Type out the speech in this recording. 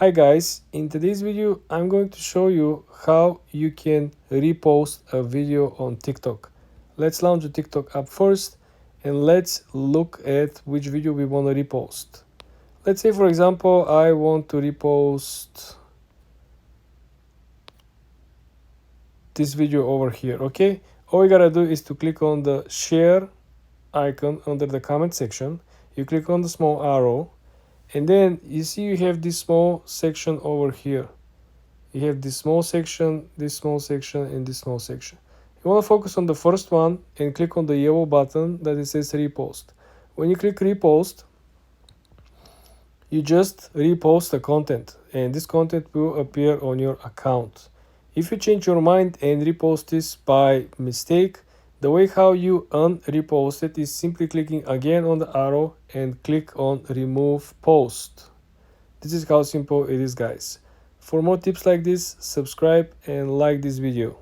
Hi guys, in today's video I'm going to show you how you can repost a video on TikTok. Let's launch the TikTok app first and let's look at which video we want to repost. Let's say for example I want to repost this video over here, okay? All you gotta do is to click on the share icon under the comment section. You click on the small arrow and then you see you have this small section over here. You have this small section, this small section, and this small section. You want to focus on the first one and click on the yellow button that it says repost. When you click repost, you just repost the content and this content will appear on your account. If you change your mind and repost this by mistake, the way how you unrepost it is simply clicking again on the arrow and click on remove post. This is how simple it is, guys. For more tips like this, subscribe and like this video.